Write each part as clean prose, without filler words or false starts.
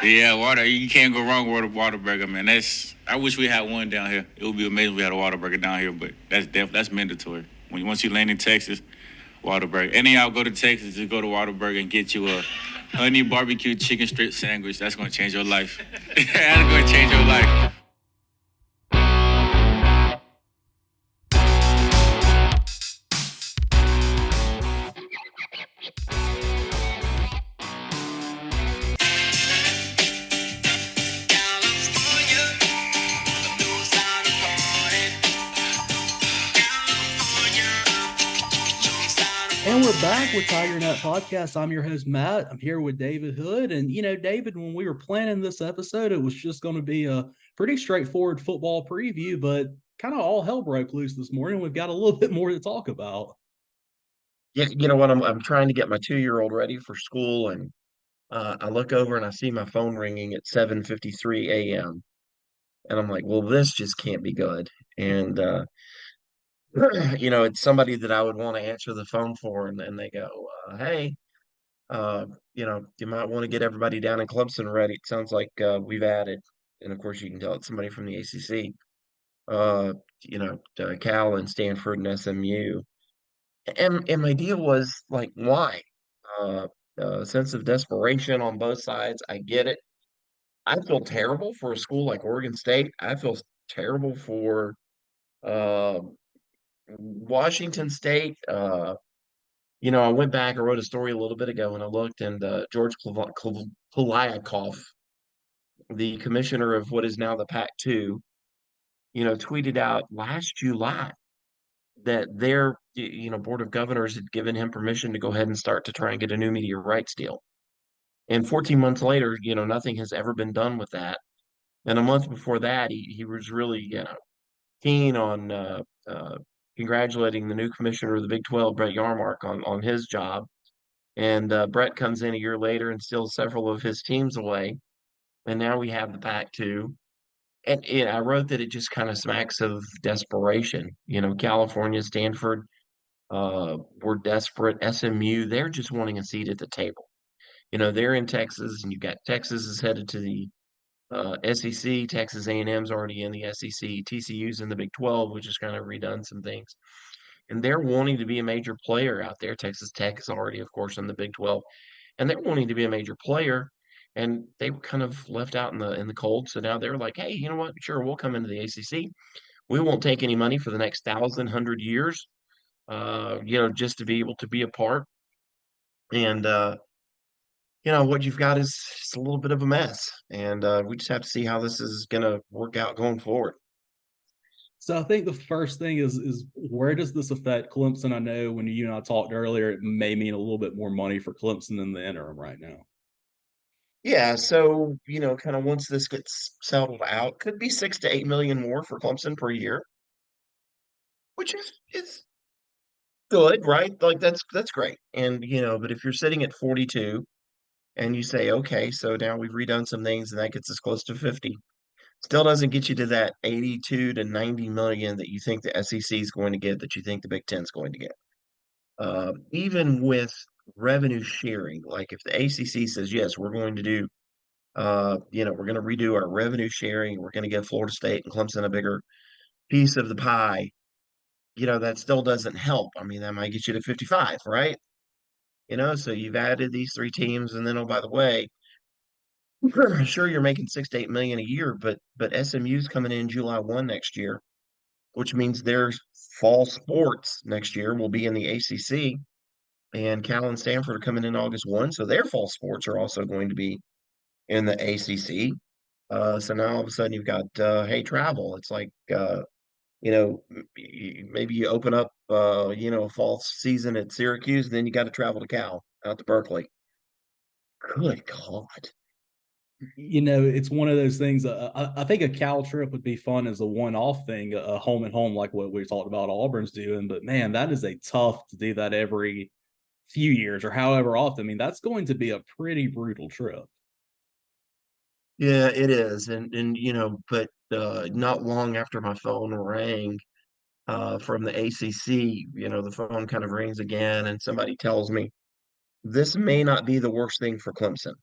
Yeah, water. You can't go wrong with a Whataburger, man. I wish we had one down here. It would be amazing if we had a Whataburger down here, but that's mandatory. Once you land in Texas, Whataburger. Any y'all go to Texas, just go to Whataburger and get you a honey barbecue chicken strip sandwich. That's gonna change your life. That's gonna change your life. And we're back with TigerNet Podcast. I'm your host, Matt. I'm here with David Hood. And, David, when we were planning this episode, it was just going to be a pretty straightforward football preview, but kind of all hell broke loose this morning. We've got a little bit more to talk about. Yeah, you know what? I'm trying to get my 2-year-old ready for school, and I look over and I see my phone ringing at 7:53 a.m. And I'm like, well, this just can't be good. And it's somebody that I would want to answer the phone for, and then they go, "Hey, uh, you might want to get everybody down in Clemson ready. It sounds like we've added." And of course, you can tell it's somebody from the ACC. Uh, Cal and Stanford and SMU. And my deal was like, why? Uh, a sense of desperation on both sides. I get it. I feel terrible for a school like Oregon State. I feel terrible for uh, Washington State. I went back. I wrote a story a little bit ago, and I looked, and George Kliavkoff, the commissioner of what is now the Pac-2, tweeted out last July that their board of governors had given him permission to go ahead and start to try and get a new media rights deal. And 14 months later, nothing has ever been done with that. And a month before that, he was really, keen on congratulating the new commissioner of the Big 12, Brett Yarmark, on his job. And Brett comes in a year later and steals several of his teams away. And now we have the Pac-2. And I wrote that it just kind of smacks of desperation. California, Stanford, were desperate. SMU, they're just wanting a seat at the table. They're in Texas, and you've got Texas is headed to the SEC. Texas A&M's already in the SEC. TCU's in the Big 12, which has kind of redone some things. And they're wanting to be a major player out there. Texas Tech is already, of course, in the Big 12, and they're wanting to be a major player. And they were kind of left out in the cold. So now they're like, hey, you know what? Sure, we'll come into the ACC. We won't take any money for the next 1,100 years. Just to be able to be a part. And what you've got is just a little bit of a mess, and we just have to see how this is going to work out going forward. So I think the first thing is where does this affect Clemson? I know when you and I talked earlier, it may mean a little bit more money for Clemson in the interim right now. Yeah, so kind of once this gets settled out, could be 6 to 8 million more for Clemson per year, which is good, right? Like that's great. And but if you're sitting at 42 and you say, okay, so now we've redone some things and that gets us close to 50. Still doesn't get you to that 82 to 90 million that you think the SEC is going to get, that you think the Big Ten is going to get. Even with revenue sharing, like if the ACC says, yes, we're going to do, we're going to redo our revenue sharing, we're going to give Florida State and Clemson a bigger piece of the pie, that still doesn't help. I mean, that might get you to 55, right? So you've added these three teams, and then, oh, by the way, sure, you're making 6 to 8 million a year, but SMU's coming in July 1 next year, which means their fall sports next year will be in the ACC, and Cal and Stanford are coming in August 1, so their fall sports are also going to be in the ACC. So now all of a sudden you've got hey, travel. It's like maybe you open up a fall season at Syracuse, and then you got to travel to Cal out to Berkeley. Good God. It's one of those things. I think a Cal trip would be fun as a one-off thing, a home and home, like what we talked about Auburn's doing. But man, that is a tough to do that every few years or however often. I mean, that's going to be a pretty brutal trip. Yeah, it is. And but not long after my phone rang from the ACC, the phone kind of rings again, and somebody tells me this may not be the worst thing for Clemson.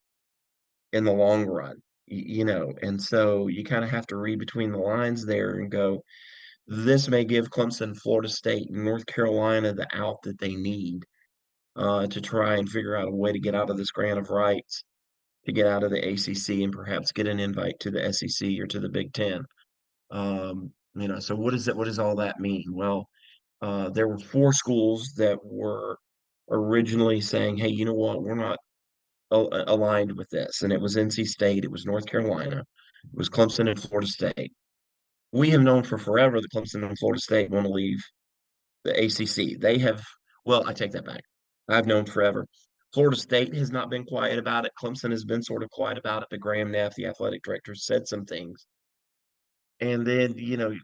in the long run, and so you kind of have to read between the lines there and go, this may give Clemson, Florida State, and North Carolina the out that they need to try and figure out a way to get out of this grant of rights, to get out of the ACC, and perhaps get an invite to the SEC or to the Big Ten. So what does that? What does all that mean? Well, there were four schools that were originally saying, "Hey, you know what? We're not aligned with this," and it was NC State, it was North Carolina, it was Clemson, and Florida State. We have known for forever that Clemson and Florida State want to leave the ACC. They have, well, I take that back. I've known forever. Florida State has not been quiet about it. Clemson has been sort of quiet about it, but Graham Neff, the athletic director, said some things. And then,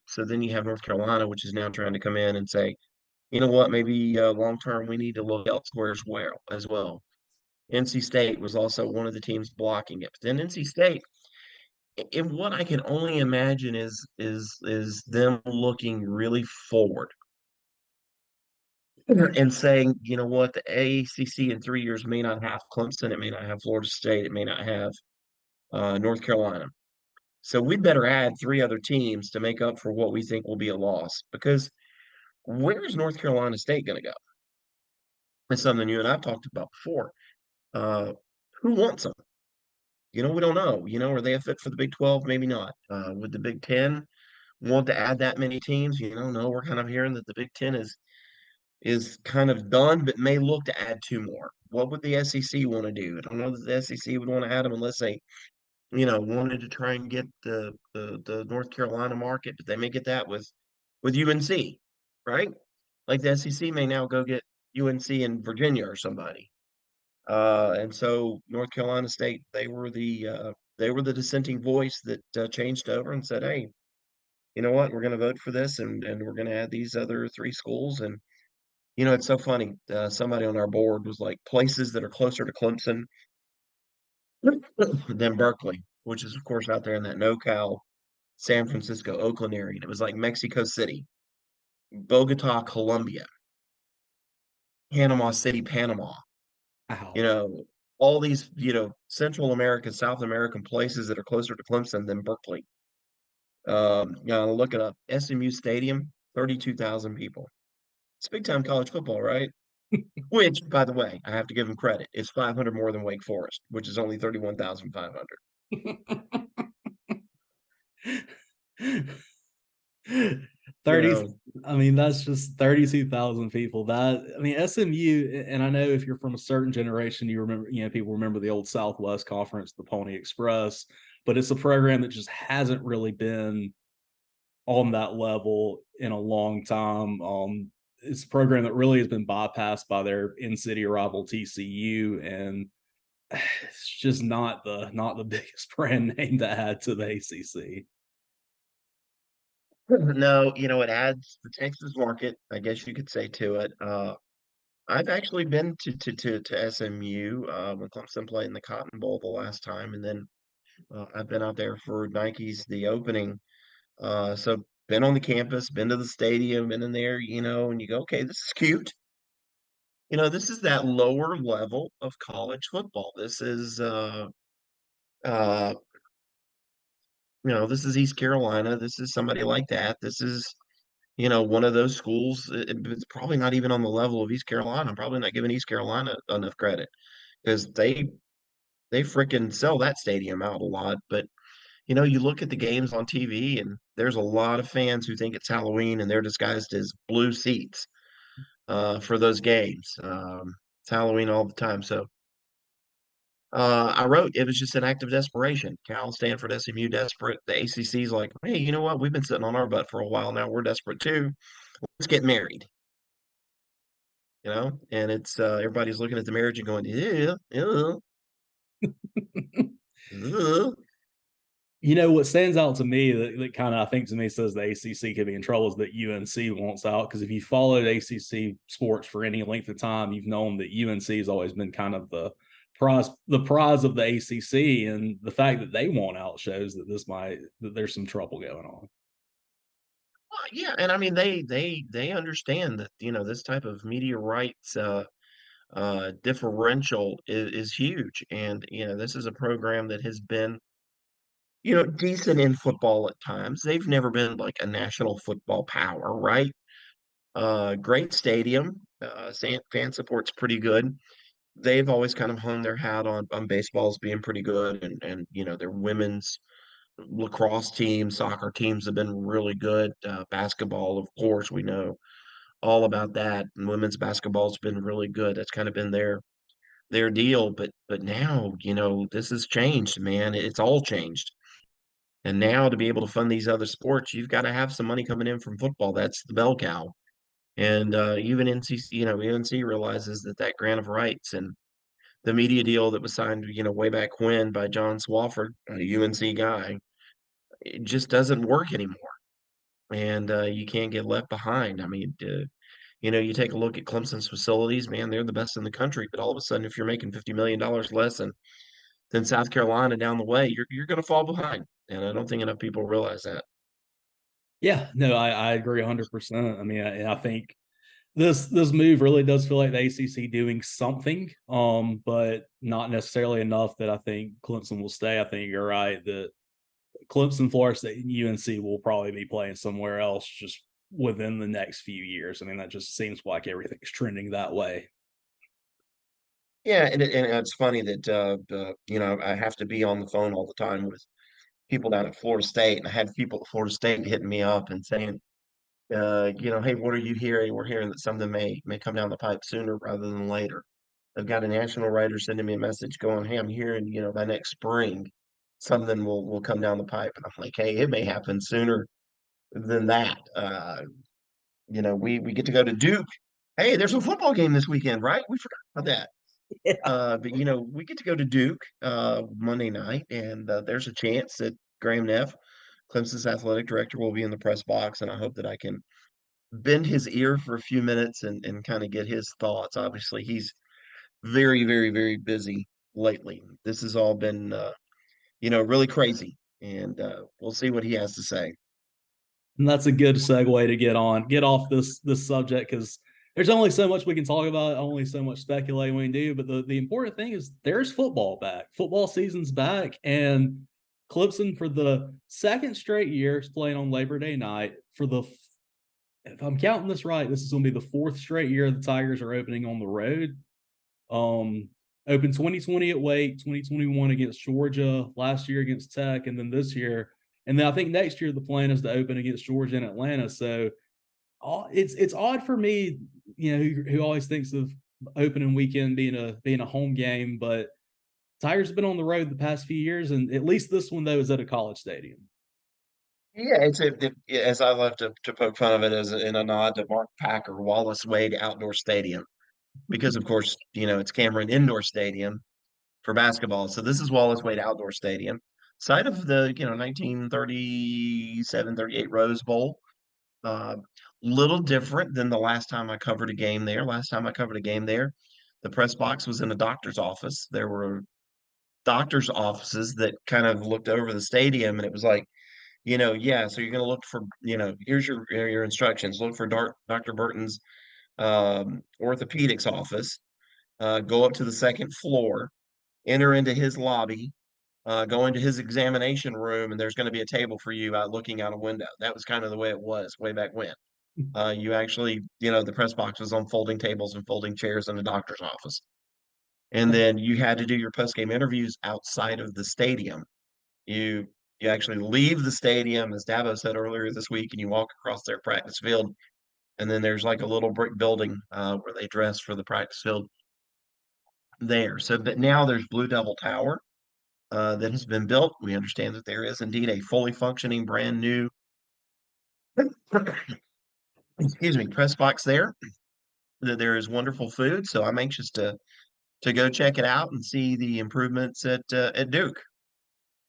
so then you have North Carolina, which is now trying to come in and say, you know what, maybe long term we need to look elsewhere as well. NC State was also one of the teams blocking it. But then NC State, in what I can only imagine is them looking really forward and saying, you know what, the ACC in 3 years may not have Clemson, it may not have Florida State, it may not have North Carolina. So we'd better add three other teams to make up for what we think will be a loss. Because where is North Carolina State going to go? It's something you and I've talked about before. Uh, who wants them? We don't know. Are they a fit for the Big 12? Maybe not. Would the Big 10 want to add that many teams? No, we're kind of hearing that the Big 10 is kind of done, but may look to add two more. What would the SEC want to do? I don't know that the SEC would want to add them unless they, wanted to try and get the North Carolina market, but they may get that with UNC, right? Like the SEC may now go get UNC in Virginia or somebody. And so North Carolina State, they were the dissenting voice that changed over and said, "Hey, you know what? We're going to vote for this, and we're going to add these other three schools." And it's so funny. Somebody on our board was like, places that are closer to Clemson than Berkeley, which is of course out there in that NoCal, San Francisco, Oakland area. And it was like Mexico City, Bogota, Colombia, Panama City, Panama. you Ouch. know, all these, Central America, South American places that are closer to Clemson than Berkeley. Look it up. SMU Stadium, 32,000 people. It's big time college football, right? Which, by the way, I have to give them credit. It's 500 more than Wake Forest, which is only 31,500. 30, I mean, that's just 32,000 people. SMU, and I know if you're from a certain generation, you remember, people remember the old Southwest Conference, the Pony Express, but it's a program that just hasn't really been on that level in a long time. It's a program that really has been bypassed by their in-city rival TCU, and it's just not the biggest brand name to add to the ACC. No, it adds the Texas market, I guess you could say, to it. I've actually been to SMU when Clemson played in the Cotton Bowl the last time, and then I've been out there for Nike's the opening. So been on the campus, been to the stadium, been in there, and you go, okay, this is cute. This is that lower level of college football. This is uh this is East Carolina. This is somebody like that. This is, one of those schools. It's probably not even on the level of East Carolina. I'm probably not giving East Carolina enough credit because they freaking sell that stadium out a lot. But you look at the games on TV, and there's a lot of fans who think it's Halloween, and they're disguised as blue seats for those games. It's Halloween all the time. So I wrote, it was just an act of desperation. Cal, Stanford, SMU desperate. The ACC's like, hey, you know what? We've been sitting on our butt for a while now. We're desperate too. Let's get married. And it's everybody's looking at the marriage and going, yeah, yeah, yeah. What stands out to me that kind of, I think to me, says the ACC could be in trouble is that UNC wants out. Because if you followed ACC sports for any length of time, you've known that UNC has always been kind of the prize of the ACC, and the fact that they want out shows that there's some trouble going on. Well, yeah, and I mean they understand that this type of media rights differential is huge. And, this is a program that has been, decent in football at times. They've never been like a national football power, right? Great stadium. Fan support's pretty good. They've always kind of hung their hat on baseballs being pretty good, and their women's lacrosse teams, soccer teams have been really good. Basketball, of course, we know all about that. And women's basketball's been really good. That's kind of been their deal. But now, this has changed, man. It's all changed. And now to be able to fund these other sports, you've got to have some money coming in from football. That's the bell cow. And even NCC, UNC realizes that grant of rights and the media deal that was signed, way back when by John Swafford, a UNC guy, it just doesn't work anymore. And you can't get left behind. I mean, you take a look at Clemson's facilities, man, they're the best in the country. But all of a sudden, if you're making $50 million less than South Carolina down the way, you're going to fall behind. And I don't think enough people realize that. Yeah, no, I agree 100%. I mean, I think this move really does feel like the ACC doing something, but not necessarily enough that I think Clemson will stay. I think you're right that Clemson, Florida State, and UNC will probably be playing somewhere else just within the next few years. I mean, that just seems like everything's trending that way. Yeah, and it's funny that I have to be on the phone all the time with people down at Florida State, and I had people at Florida State hitting me up and saying, hey, what are you hearing? We're hearing that something may come down the pipe sooner rather than later. I've got a national writer sending me a message going, hey, I'm hearing, by next spring, something will come down the pipe. And I'm like, hey, it may happen sooner than that. We get to go to Duke. Hey, there's a football game this weekend, right? We forgot about that. But we get to go to Duke Monday night, and there's a chance that Graham Neff, Clemson's athletic director, will be in the press box, and I hope that I can bend his ear for a few minutes and kind of get his thoughts. Obviously, he's very, very, very busy lately. This has all been, really crazy, and we'll see what he has to say. And that's a good segue to get off this subject because there's only so much we can talk about, only so much speculating we can do. But the important thing is there's football back. Football season's back, and Clemson for the second straight year is playing on Labor Day night. If I'm counting this right, this is going to be the fourth straight year the Tigers are opening on the road. Opened 2020 at Wake, 2021 against Georgia, last year against Tech, and then this year. And then I think next year the plan is to open against Georgia and Atlanta. So it's odd for me, who always thinks of opening weekend being a home game, but Tigers have been on the road the past few years, and at least this one though is at a college stadium. Yeah, as I love to poke fun of it as in a nod to Mark Packer, Wallace Wade Outdoor Stadium, because of course, it's Cameron Indoor Stadium for basketball. So this is Wallace Wade Outdoor Stadium, site of the 1937-38 Rose Bowl. Uh, Little different than the last time I covered a game there. Last time I covered a game there, the press box was in a doctor's office. There were doctor's offices that kind of looked over the stadium, and it was like, yeah. So you're going to look for, here's your instructions. Look for Dr. Burton's orthopedics office. Go up to the second floor, enter into his lobby, go into his examination room, and there's going to be a table for you looking out a window. That was kind of the way it was way back when. You actually, the press box was on folding tables and folding chairs in the doctor's office. And then you had to do your post-game interviews outside of the stadium. You you actually leave the stadium, as Dabo said earlier this week, and you walk across their practice field, and then there's like a little brick building where they dress for the practice field there. So but now there's Blue Devil Tower that has been built. We understand that there is indeed a fully functioning, brand new, excuse me, press box there. That there is wonderful food, so I'm anxious to go check it out and see the improvements at Duke.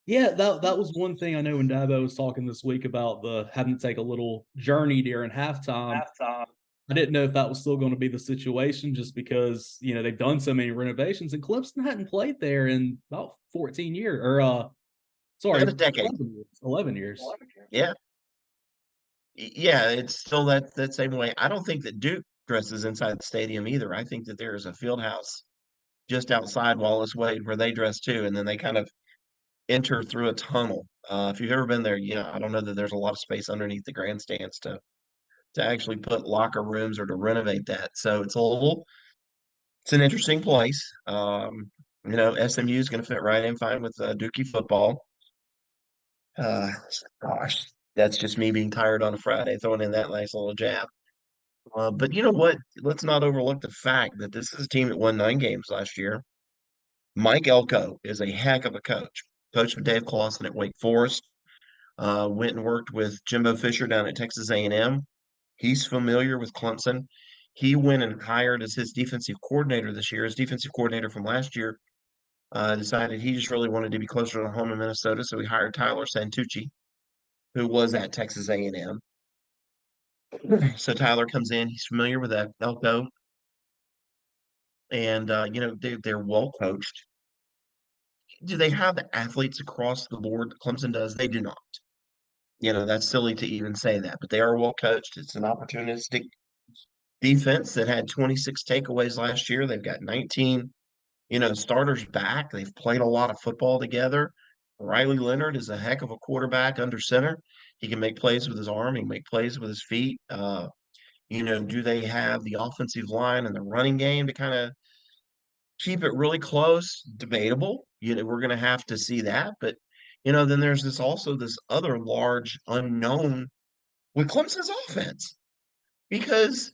Yeah, that was one thing I know when Dabo was talking this week about the having to take a little journey during halftime. I didn't know if that was still going to be the situation just because, they've done so many renovations and Clemson hadn't played there in about 14 years or sorry, About a decade. 11 years. 11 years. Yeah. Yeah, it's still that same way. I don't think that Duke dresses inside the stadium either. I think that there is a field house just outside Wallace Wade where they dress too, and then they kind of enter through a tunnel. If you've ever been there, I don't know that there's a lot of space underneath the grandstands to actually put locker rooms or to renovate that. So it's an interesting place. SMU is going to fit right in fine with Dookie football. Uh, Gosh, that's just me being tired on a Friday, throwing in that nice little jab. But you know what? Let's not overlook the fact that this is a team that won 9 games last year. Mike Elko is a heck of a coach. Coached with Dave Clawson at Wake Forest. Went and worked with Jimbo Fisher down at Texas A&M. He's familiar with Clemson. He went and hired as his defensive coordinator this year. His defensive coordinator from last year decided he just really wanted to be closer to home in Minnesota, so he hired Tyler Santucci, who was at Texas A&M. So Tyler comes in. He's familiar with that Elko, and they're well coached. Do they have the athletes across the board that Clemson does? They do not. That's silly to even say that, but they are well coached. It's an opportunistic defense that had 26 takeaways last year. They've got 19, starters back. They've played a lot of football together. Riley Leonard is a heck of a quarterback under center. He can make plays with his arm. He can make plays with his feet. Do they have the offensive line and the running game to kind of keep it really close? Debatable. We're going to have to see that. But, then there's this other large unknown with Clemson's offense because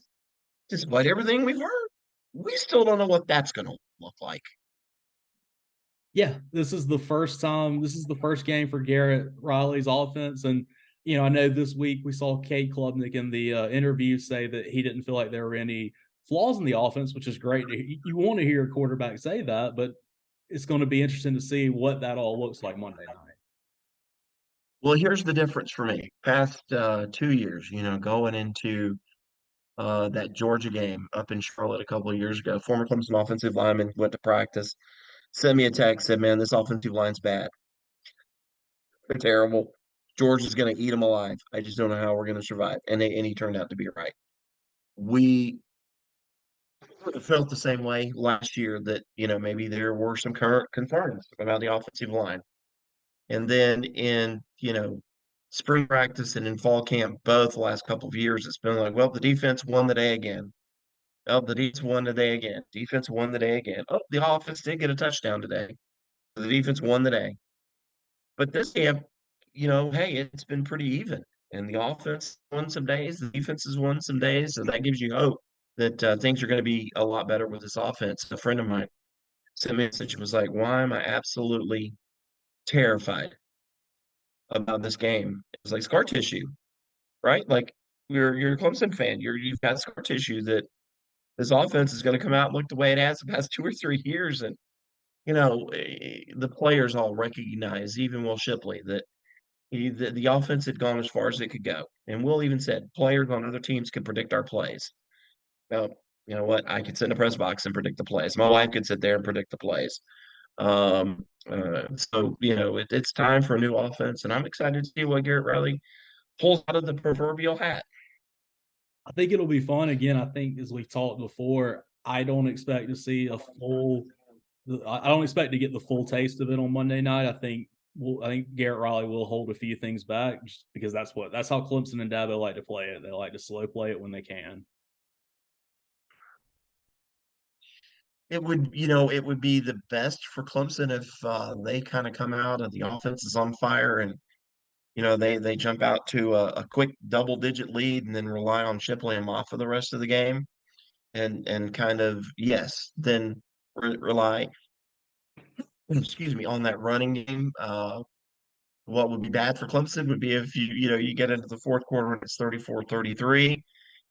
despite everything we've heard, we still don't know what that's going to look like. Yeah, this is the first time. This is the first game for Garrett Riley's offense, and I know this week we saw Kate Klubnik in the interview say that he didn't feel like there were any flaws in the offense, which is great. You want to hear a quarterback say that, but it's going to be interesting to see what that all looks like Monday night. Well, here's the difference for me. Past 2 years, going into that Georgia game up in Charlotte a couple of years ago, former Clemson offensive lineman went to practice, sent me a text, said, "Man, this offensive line's bad. They're terrible. Georgia's going to eat them alive. I just don't know how we're going to survive." And he turned out to be right. We felt the same way last year that, maybe there were some current concerns about the offensive line. And then in, spring practice and in fall camp, both the last couple of years, it's been like, well, the defense won the day again. Oh, the defense won the day again. Defense won the day again. Oh, the offense did get a touchdown today. The defense won the day. But this camp, hey, it's been pretty even. And the offense won some days, the defense has won some days. So that gives you hope that things are going to be a lot better with this offense. A friend of mine sent me a message and was like, why am I absolutely terrified about this game? It was like scar tissue, right? Like you're a Clemson fan. You've got scar tissue that this offense is going to come out and look the way it has the past 2 or 3 years. And, the players all recognize, even Will Shipley, that the offense had gone as far as it could go. And Will even said players on other teams could predict our plays. Now, you know what? I could sit in a press box and predict the plays. My wife could sit there and predict the plays. So, it's time for a new offense, and I'm excited to see what Garrett Riley pulls out of the proverbial hat. I think it'll be fun. Again, I think as we talked before, I don't expect to see a full. I don't expect to get the full taste of it on Monday night. I think Garrett Riley will hold a few things back just because that's how Clemson and Dabo like to play it. They like to slow play it when they can. It would be the best for Clemson if they kind of come out and the offense is on fire and they jump out to a quick double-digit lead and then rely on Shipley and Moff for the rest of the game, and kind of then rely, excuse me, on that running game. What would be bad for Clemson would be if you get into the fourth quarter and it's 34-33,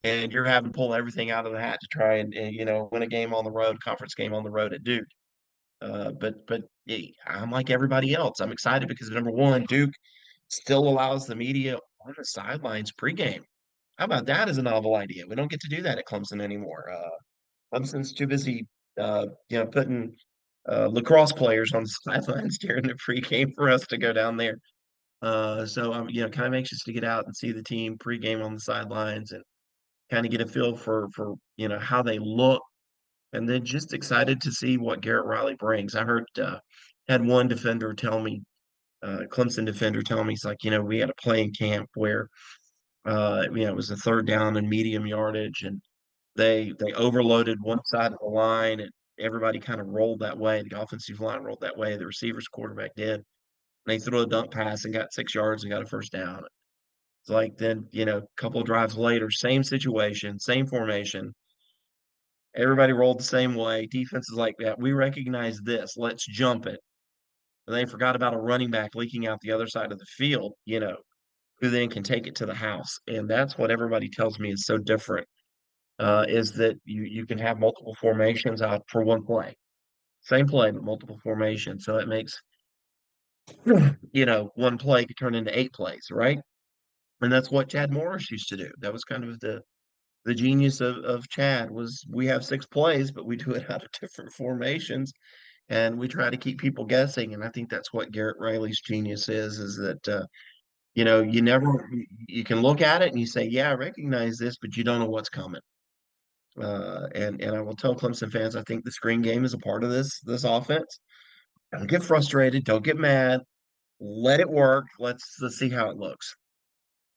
and you're having to pull everything out of the hat to try and win a game on the road, conference game on the road at Duke. But I'm like everybody else. I'm excited because number one, Duke still allows the media on the sidelines pregame. How about that as a novel idea? We don't get to do that at Clemson anymore. Clemson's too busy, putting lacrosse players on the sidelines during the pregame for us to go down there. So I'm, kind of anxious to get out and see the team pregame on the sidelines and kind of get a feel for how they look, and then just excited to see what Garrett Riley brings. I heard had one defender tell me, Clemson defender tell me, he's like, we had a playing camp where it was a third down and medium yardage, and they overloaded one side of the line, and everybody kind of rolled that way. The offensive line rolled that way. The receivers quarterback did. And they threw a dump pass and got 6 yards and got a first down. It's like then, a couple of drives later, same situation, same formation. Everybody rolled the same way. Defense is like that. We recognize this. Let's jump it. And they forgot about a running back leaking out the other side of the field, who then can take it to the house. And that's what everybody tells me is so different, is that you can have multiple formations out for one play. Same play, but multiple formations. So it makes, one play could turn into 8 plays, right? And that's what Chad Morris used to do. That was kind of the genius of Chad was we have 6 plays, but we do it out of different formations, and we try to keep people guessing. And I think that's what Garrett Riley's genius is that you never you can look at it and you say, yeah, I recognize this, but you don't know what's coming. And I will tell Clemson fans, I think the screen game is a part of this offense. Don't get frustrated, don't get mad, let it work. Let's see how it looks.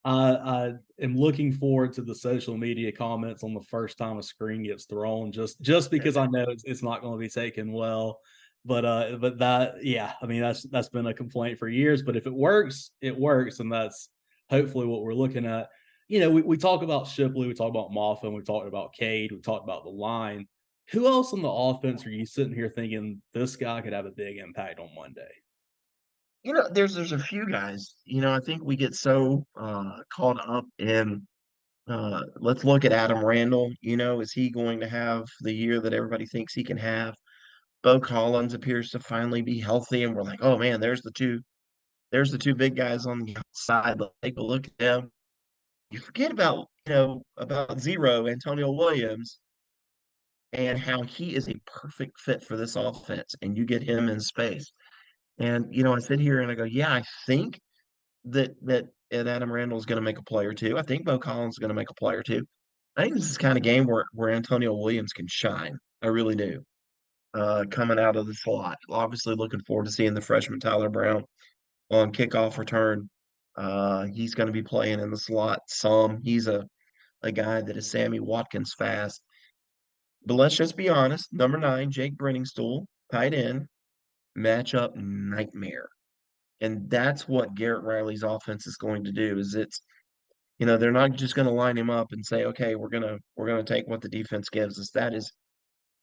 I am looking forward to the social media comments on the first time a screen gets thrown, just because I know it's not going to be taken well. But that, yeah, I mean that's been a complaint for years. But if it works, it works, and that's hopefully what we're looking at. We talk about Shipley, we talk about Moffitt, we talked about Cade, we talked about the line. Who else on the offense are you sitting here thinking this guy could have a big impact on Monday? There's a few guys. I think we get so caught up in let's look at Adam Randall. Is he going to have the year that everybody thinks he can have? Bo Collins appears to finally be healthy, and we're like, oh man, there's the two big guys on the outside. Let's take a look at them. You forget about zero Antonio Williams and how he is a perfect fit for this offense, and you get him in space. And I sit here and I go, yeah, I think that Ed Adam Randall is going to make a play or two. I think Bo Collins is going to make a play or two. I think this is the kind of game where Antonio Williams can shine. I really do. Coming out of the slot, obviously looking forward to seeing the freshman Tyler Brown on kickoff return. He's going to be playing in the slot some. He's a guy that is Sammy Watkins fast. But let's just be honest. Number 9, Jake Brenningstool, tight end, matchup nightmare. And that's what Garrett Riley's offense is going to do. They're not just going to line him up and say, okay, we're gonna take what the defense gives us. That is,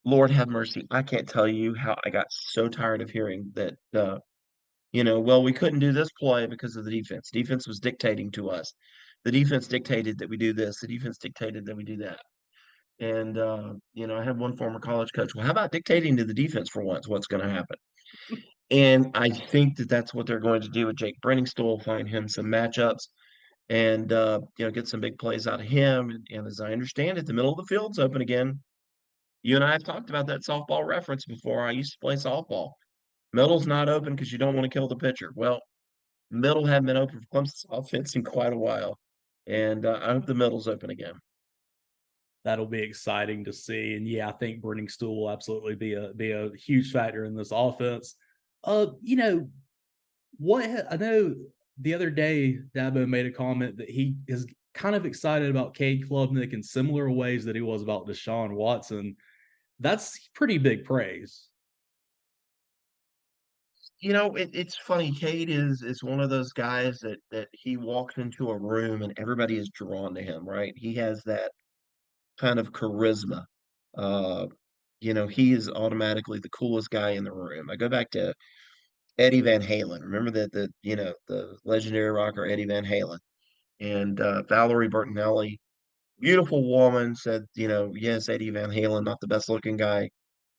Lord have mercy. I can't tell you how I got so tired of hearing that. Well, we couldn't do this play because of the defense. Defense was dictating to us. The defense dictated that we do this. The defense dictated that we do that. And I had one former college coach. Well, how about dictating to the defense for once? What's going to happen? And I think that that's what they're going to do with Jake Brenningstool, find him some matchups and, get some big plays out of him. And as I understand it, the middle of the field's open again. You and I have talked about that softball reference before. I used to play softball. Middle's not open because you don't want to kill the pitcher. Well, middle hadn't been open for Clemson's offense in quite a while. And I hope the middle's open again. That'll be exciting to see. And yeah, I think Brenning Stool will absolutely be a huge factor in this offense. You know I know the other day Dabo made a comment that he is kind of excited about Cade Klubnik in similar ways that he was about Deshaun Watson. That's pretty big praise. It's funny. Cade is one of those guys that he walks into a room and everybody is drawn to him, right? He has that kind of charisma. Uh, he is automatically the coolest guy in the room. I go back to Eddie Van Halen. Remember that the legendary rocker Eddie Van Halen and Valerie Bertinelli, beautiful woman, said, yes, Eddie Van Halen, not the best looking guy,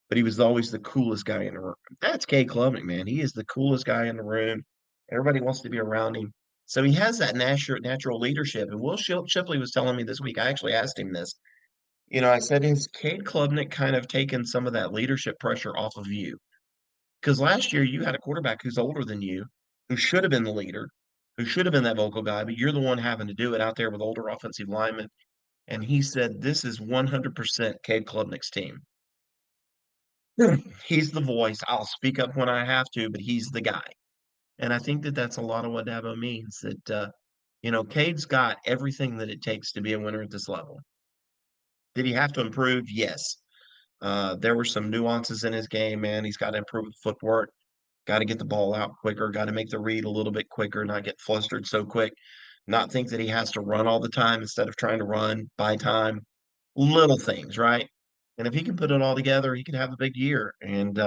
but he was always the coolest guy in the room. That's Cade Klubnik, man. He is the coolest guy in the room. Everybody wants to be around him. So he has that natural leadership. And Will Shipley was telling me this week, I actually asked him this. I said, has Cade Klubnik kind of taken some of that leadership pressure off of you? Because last year you had a quarterback who's older than you, who should have been the leader, who should have been that vocal guy, but you're the one having to do it out there with older offensive linemen. and he said, "This is 100% Cade Klubnik's team." He's the voice. I'll speak up when I have to, but he's the guy. And I think that that's a lot of what Dabo means, that, Cade's got everything that it takes to be a winner at this level. Did he have to improve? Yes. There were some nuances in his game, man. He's got to improve with footwork, got to get the ball out quicker, got to make the read a little bit quicker, not get flustered so quick, not think that he has to run all the time instead of trying to run, buy time, little things, right? And if he can put it all together, he can have a big year. And,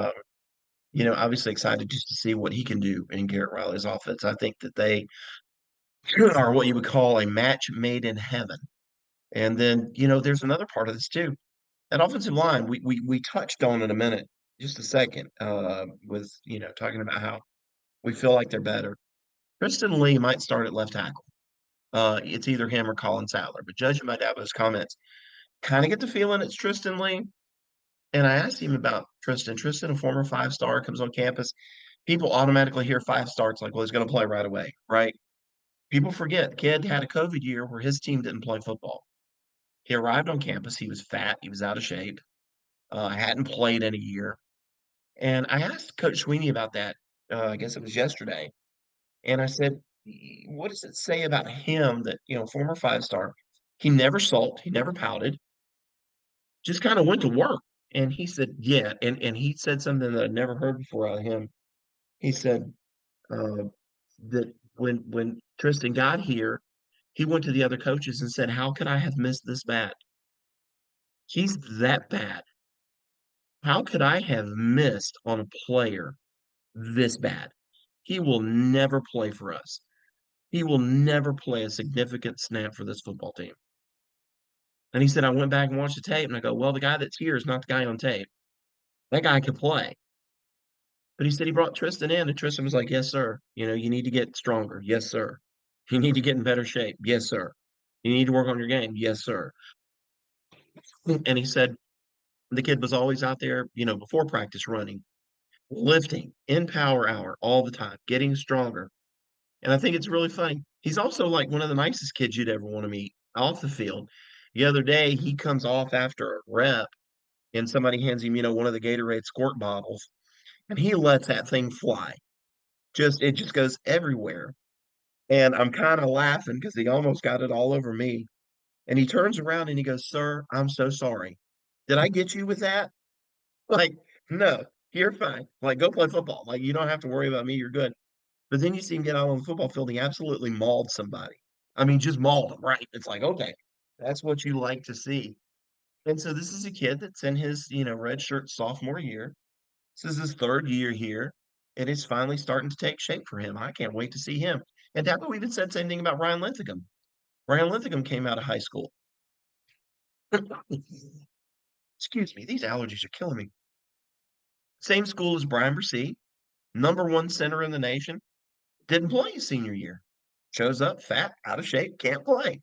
obviously excited just to see what he can do in Garrett Riley's offense. I think that they are what you would call a match made in heaven. And then, there's another part of this too. That offensive line, we touched on in a minute, just a second, with talking about how we feel like they're better. Tristan Lee might start at left tackle. It's either him or Colin Sadler, but judging by Dabo's comments, kind of get the feeling it's Tristan Lee. And I asked him about Tristan. Tristan, a former 5-star, comes on campus. People automatically hear 5-star. It's like, well, he's going to play right away, right? People forget the kid had a COVID year where his team didn't play football. He arrived on campus. He was fat. He was out of shape. Hadn't played in a year. And I asked Coach Sweeney about that. I guess it was yesterday. And I said, what does it say about him that, former 5-star, he never sulked, he never pouted, just kind of went to work. And he said, yeah. And he said something that I'd never heard before out of him. He said uh, that when Tristan got here, he went to the other coaches and said, how could I have missed this bad? He's that bad. How could I have missed on a player this bad? He will never play for us. He will never play a significant snap for this football team. And he said, I went back and watched the tape, and I go, well, the guy that's here is not the guy on tape. That guy can play. But he said he brought Tristan in, and Tristan was like, yes, sir. You need to get stronger. Yes, sir. You need to get in better shape. Yes, sir. You need to work on your game. Yes, sir. And he said the kid was always out there, before practice running, lifting in power hour all the time, getting stronger. And I think it's really funny. He's also like one of the nicest kids you'd ever want to meet off the field. The other day, he comes off after a rep and somebody hands him, one of the Gatorade squirt bottles, and he lets that thing fly. It just goes everywhere. And I'm kind of laughing because he almost got it all over me. And he turns around and he goes, sir, I'm so sorry. Did I get you with that? Like, no, you're fine. Like, go play football. Like, you don't have to worry about me. You're good. But then you see him get out on the football field. He absolutely mauled somebody. I mean, just mauled him, right? It's like, okay, that's what you like to see. And so this is a kid that's in his, red shirt sophomore year. This is his third year here, and it's finally starting to take shape for him. I can't wait to see him. And Dabo even said the same thing about Ryan Linthicum. Ryan Linthicum came out of high school. Excuse me, these allergies are killing me. Same school as Brian Bresee, #1 center in the nation. Didn't play his senior year. Shows up fat, out of shape, can't play.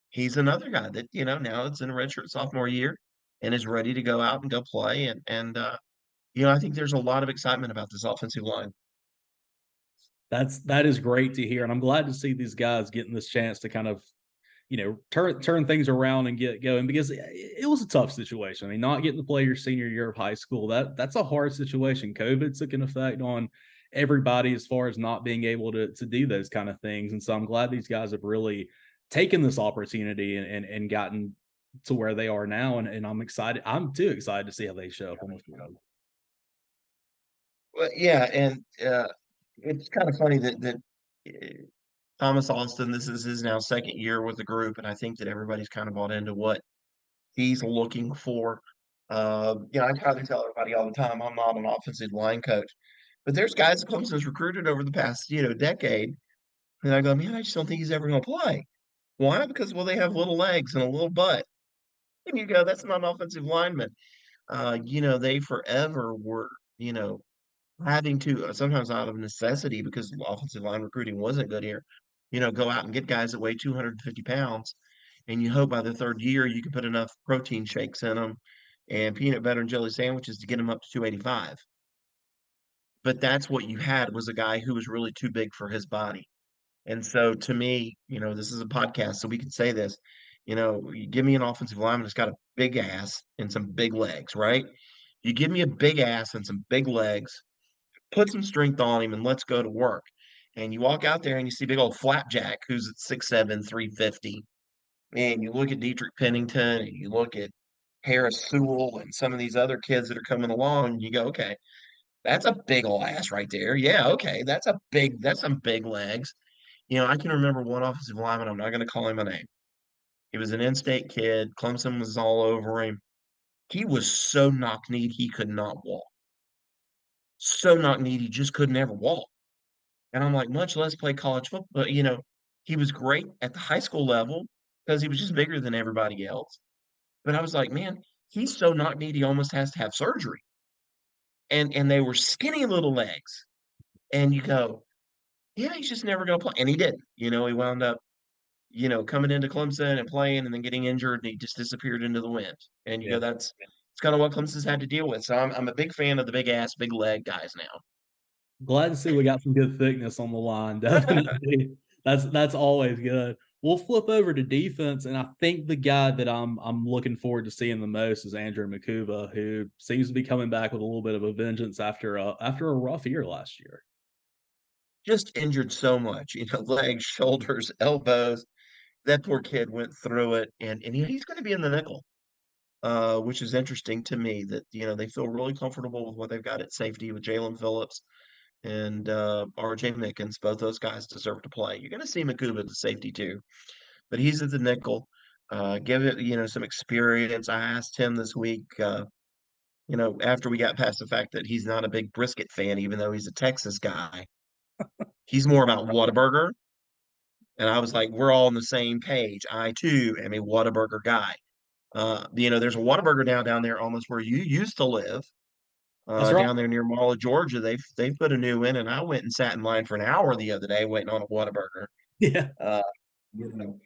He's another guy that, now it's in a redshirt sophomore year and is ready to go out and go play. And I think there's a lot of excitement about this offensive line. That is great to hear, and I'm glad to see these guys getting this chance to kind of, turn things around and get going because it was a tough situation. I mean, not getting to play your senior year of high school, that's a hard situation. COVID took an effect on everybody as far as not being able to do those kind of things. And so I'm glad these guys have really taken this opportunity and gotten to where they are now. And I'm excited. I'm too excited to see how they show up on the field. Well, yeah, and it's kind of funny that Thomas Austin, this is his now second year with the group, and I think that everybody's kind of bought into what he's looking for. I try to tell everybody all the time, I'm not an offensive line coach, but there's guys that Clemson's recruited over the past, decade, and I go, man, I just don't think he's ever going to play. Why? Because, well, they have little legs and a little butt. And you go, that's not an offensive lineman. They forever were, having to, sometimes out of necessity because offensive line recruiting wasn't good here, go out and get guys that weigh 250 pounds, and you hope by the third year you can put enough protein shakes in them and peanut butter and jelly sandwiches to get them up to 285. But that's what you had was a guy who was really too big for his body. And so to me, this is a podcast, so we can say this. You give me an offensive lineman that's got a big ass and some big legs, right? You give me a big ass and some big legs, put some strength on him, and let's go to work. And you walk out there and you see big old Flapjack who's at 6'7", 350. And you look at Dietrich Pennington and you look at Harris Sewell and some of these other kids that are coming along, and you go, okay, that's a big ol' ass right there. Yeah, okay, that's some big legs. I can remember one offensive lineman, I'm not going to call him a name. He was an in-state kid. Clemson was all over him. He was so knock-kneed he could not walk. So knock-kneed he just could never walk. And I'm like, much less play college football. He was great at the high school level because he was just bigger than everybody else. But I was like, man, he's so knock-kneed he almost has to have surgery. And they were skinny little legs. And you go, yeah, he's just never going to play. And he didn't. He wound up, coming into Clemson and playing and then getting injured and he just disappeared into the wind. And you Yeah. go, it's kind of what Clemson's had to deal with. So I'm a big fan of the big ass, big leg guys Glad to see we got some good thickness on the line. now. Definitely. That's always good. We'll flip over to defense, and I think the guy that I'm looking forward to seeing the most is Andrew Makuba, who seems to be coming back with a little bit of a vengeance after a rough year last year. Just injured so much, legs, shoulders, elbows. That poor kid went through it, and he's going to be in the nickel, which is interesting to me that they feel really comfortable with what they've got at safety with Jalen Phillips and R.J. Mickens. Both those guys deserve to play. You're going to see Makuba at the safety too, but he's at the nickel. Give it some experience. I asked him this week. After we got past the fact that he's not a big brisket fan, even though he's a Texas guy, he's more about Whataburger. And I was like, we're all on the same page. I too am a Whataburger guy. There's a Whataburger down there almost where you used to live, That's right. down there near Mall of Georgia. They've put a new in, and I went and sat in line for an hour the other day waiting on a Whataburger. Yeah. Uh, you know,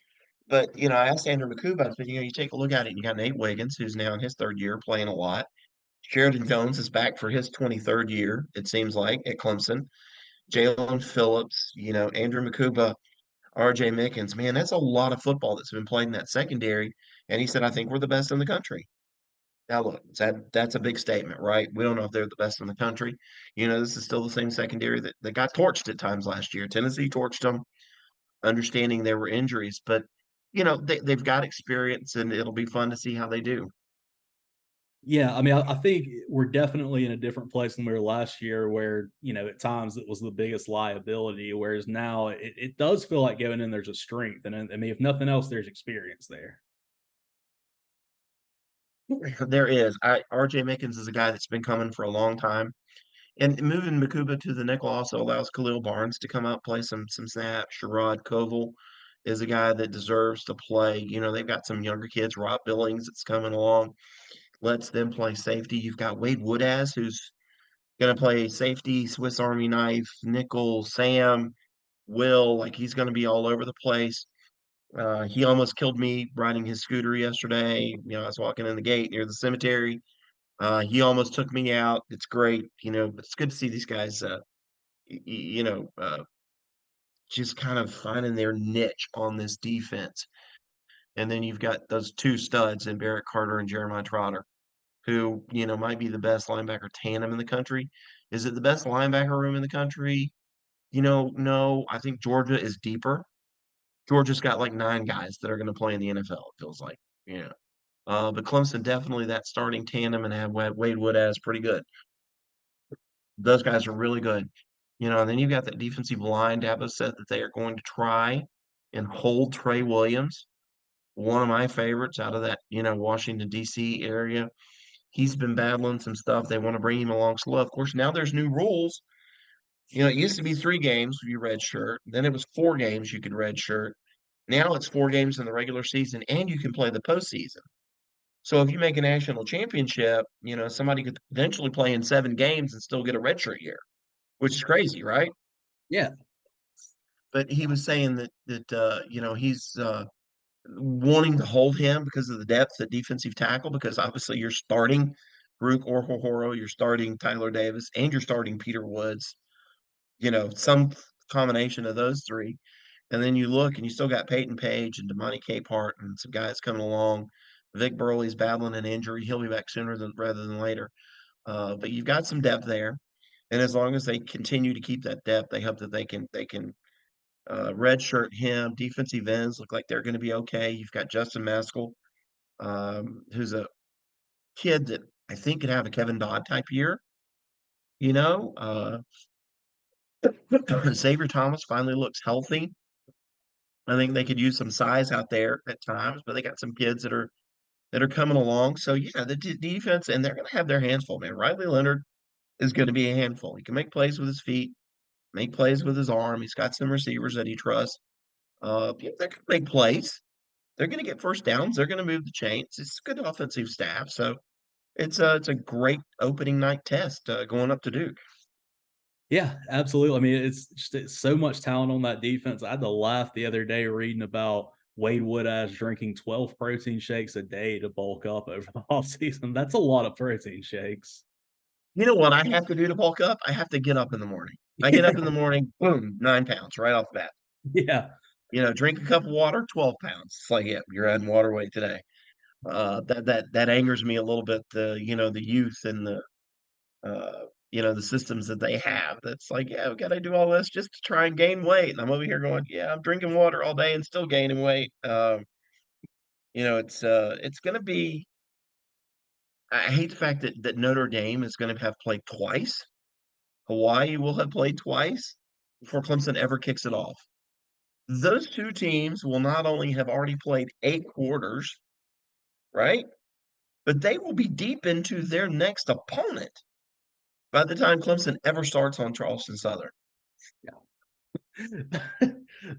but I asked Andrew McCuba, I said, you take a look at it. And you got Nate Wiggins, who's now in his third year playing a lot. Sheridan Jones is back for his 23rd year, it seems like, at Clemson. Jalen Phillips, Andrew McCuba, R.J. Mickens. Man, that's a lot of football that's been played in that secondary. And he said, I think we're the best in the country. Now, look, that's a big statement, right? We don't know if they're the best in the country. This is still the same secondary that got torched at times last year. Tennessee torched them, understanding there were injuries, but they've got experience, and it'll be fun to see how they do. Yeah, I mean, I think we're definitely in a different place than we were last year, where at times it was the biggest liability, whereas now it does feel like going in there's a strength, and I mean, if nothing else, there's experience there. There is. R.J. Mickens is a guy that's been coming for a long time. And moving Makuba to the nickel also allows Khalil Barnes to come out, play some snaps. Sherrod Koval is a guy that deserves to play. They've got some younger kids, Rob Billings, that's coming along. Lets them play safety. You've got Wade Woodaz, who's going to play safety, Swiss Army knife, nickel, Sam, Will. Like, he's going to be all over the place. He almost killed me riding his scooter yesterday. I was walking in the gate near the cemetery. He almost took me out. It's great, but it's good to see these guys, just kind of finding their niche on this defense. And then you've got those two studs in Barrett Carter and Jeremiah Trotter, who, might be the best linebacker tandem in the country. Is it the best linebacker room in the country? No, I think Georgia is deeper. Georgia's got like 9 guys that are going to play in the NFL, it feels like. Yeah. But Clemson definitely that starting tandem and have Wade Wood as pretty good. Those guys are really good. And then you've got that defensive line. Dabo said that they are going to try and hold Trey Williams, one of my favorites out of that, Washington, D.C. area. He's been battling some stuff. They want to bring him along slow. Of course, now there's new rules. It used to be 3 games you red shirt. Then it was 4 games you could red shirt. Now it's 4 games in the regular season, and you can play the postseason. So if you make a national championship, somebody could potentially play in 7 games and still get a redshirt year, which is crazy, right? Yeah. But he was saying that he's wanting to hold him because of the depth at defensive tackle, because obviously you're starting Brooke Orhoro, you're starting Tyler Davis, and you're starting Peter Woods, some combination of those 3. And then you look and you still got Peyton Page and Damani Capehart and some guys coming along. Vic Burley's battling an injury. He'll be back sooner than rather than later. But you've got some depth there. And as long as they continue to keep that depth, they hope that they can redshirt him. Defensive ends look like they're going to be okay. You've got Justin Maskell, who's a kid that I think could have a Kevin Dodd type year. You know, Xavier Thomas finally looks healthy. I think they could use some size out there at times, but they got some kids that are coming along. So yeah, the defense, and they're going to have their hands full, man. Riley Leonard is going to be a handful. He can make plays with his feet, make plays with his arm. He's got some receivers that he trusts. Yeah, they're going to make plays. They're going to get first downs. They're going to move the chains. It's a good offensive staff. So it's a great opening night test going up to Duke. Yeah, absolutely. I mean, it's so much talent on that defense. I had to laugh the other day reading about Wade Woodaz drinking 12 protein shakes a day to bulk up over the offseason. That's a lot of protein shakes. You know what I have to do to bulk up? I have to get up in the morning. I get up in the morning, boom, 9 pounds right off the bat. Yeah. Drink a cup of water, 12 pounds. It's like, yeah, you're adding water weight today. That angers me a little bit. The youth and the systems that they have. That's like, yeah, we got to do all this just to try and gain weight. And I'm over here going, yeah, I'm drinking water all day and still gaining weight. It's going to be. I hate the fact that Notre Dame is going to have played twice. Hawaii will have played twice before Clemson ever kicks it off. Those two teams will not only have already played 8 quarters, right? But they will be deep into their next opponent by the time Clemson ever starts on Charleston Southern.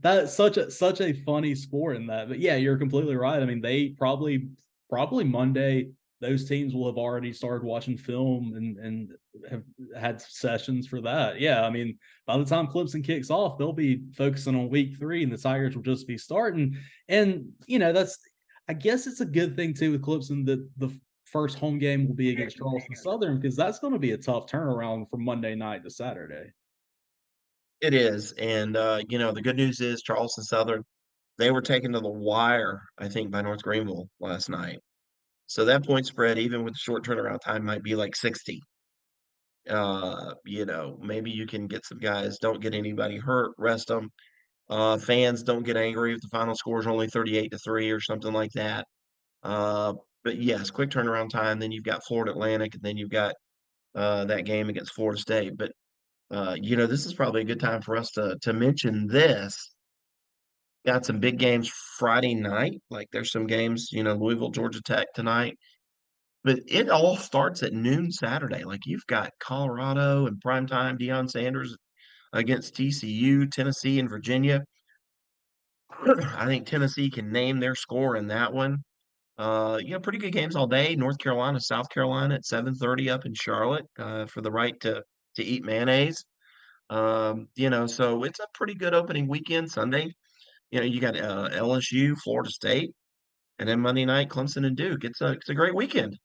That's such a funny sport in that. But yeah, you're completely right. I mean, they probably Monday, those teams will have already started watching film and have had sessions for that. Yeah, I mean, by the time Clemson kicks off, they'll be focusing on week 3 and the Tigers will just be starting. And that's I guess it's a good thing too with Clemson that the first home game will be against Charleston Southern because that's going to be a tough turnaround from Monday night to Saturday. It is. And, the good news is Charleston Southern, they were taken to the wire, I think, by North Greenville last night. So that point spread, even with the short turnaround time, might be like 60. Maybe you can get some guys, don't get anybody hurt, rest them. Fans don't get angry if the final score is only 38-3 or something like that. Uh, but yes, quick turnaround time. Then you've got Florida Atlantic, and then you've got that game against Florida State. But this is probably a good time for us to mention this. Got some big games Friday night. Like there's some games, Louisville, Georgia Tech tonight. But it all starts at noon Saturday. Like you've got Colorado and primetime Deion Sanders against TCU, Tennessee, and Virginia. I think Tennessee can name their score in that one. Pretty good games all day. North Carolina, South Carolina at 7:30 up in Charlotte for the right to eat mayonnaise. So it's a pretty good opening weekend. Sunday, you got LSU, Florida State, and then Monday night, Clemson and Duke. It's a great weekend.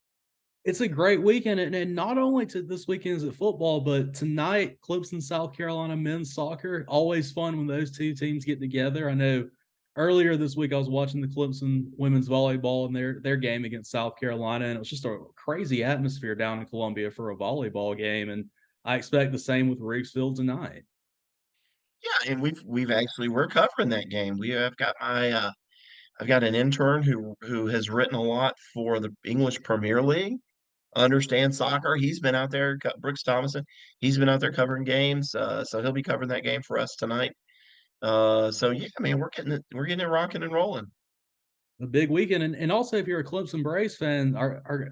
It's a great weekend, and not only to this weekend is it football, but tonight, Clemson, South Carolina men's soccer. Always fun when those two teams get together. I know earlier this week I was watching the Clemson women's volleyball and their game against South Carolina, and it was just a crazy atmosphere down in Columbia for a volleyball game. And I expect the same with Riggsville tonight. Yeah, and we're covering that game. I've got an intern who has written a lot for the English Premier League, understands soccer. He's been out there, Brooks Thomason. He's been out there covering games, so he'll be covering that game for us tonight. So yeah, man, we're getting it rocking and rolling. A big weekend, and also if you're a Clemson Braves fan,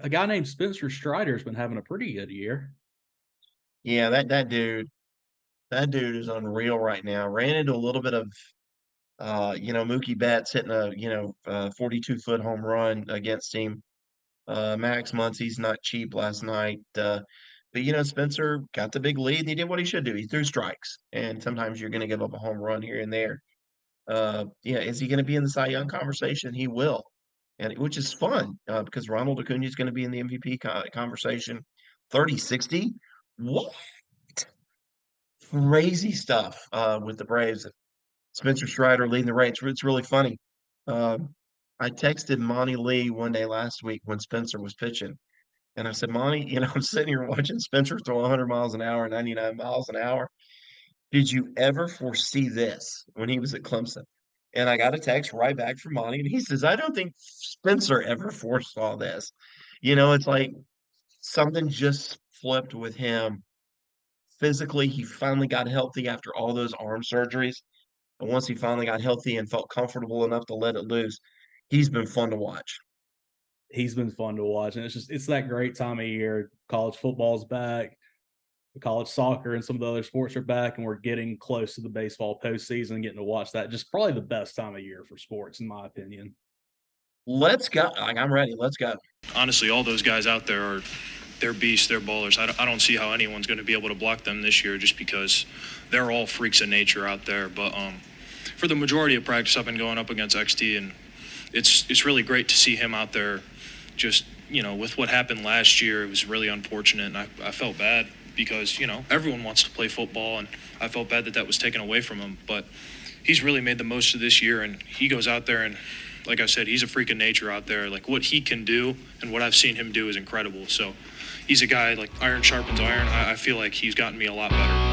a guy named Spencer Strider's been having a pretty good year. Yeah, that dude is unreal right now. Ran into a little bit of Mookie Betts hitting a 42-foot home run against him. Max Muncy's not cheap last night. But Spencer got the big lead and he did what he should do. He threw strikes. And sometimes you're going to give up a home run here and there. Is he going to be in the Cy Young conversation? He will, and which is fun because Ronald Acuna is going to be in the MVP conversation. 30-60, what crazy stuff with the Braves. Spencer Strider leading the ranks. It's really funny. Um, I texted Monty Lee one day last week when Spencer was pitching, and I said, Monty, I'm sitting here watching Spencer throw 100 miles an hour, 99 miles an hour. Did you ever foresee this when he was at Clemson? And I got a text right back from Monty, and he says, I don't think Spencer ever foresaw this. It's like something just flipped with him. Physically, he finally got healthy after all those arm surgeries. And once he finally got healthy and felt comfortable enough to let it loose, he's been fun to watch. He's been fun to watch, and it's that great time of year. College football's back, college soccer and some of the other sports are back, and we're getting close to the baseball postseason and getting to watch that. Just probably the best time of year for sports, in my opinion. Let's go. Like, I'm ready. Let's go. Honestly, all those guys out there they're beasts, they're ballers. I don't see how anyone's going to be able to block them this year just because they're all freaks of nature out there. But for the majority of practice, I've been going up against XT, and it's really great to see him out there. Just with what happened last year, it was really unfortunate, and I felt bad because everyone wants to play football, and I felt bad that was taken away from him. But he's really made the most of this year, and he goes out there and, like I said, he's a freak of nature out there. Like, what he can do and what I've seen him do is incredible. So he's a guy, like, iron sharpens iron. I feel like he's gotten me a lot better.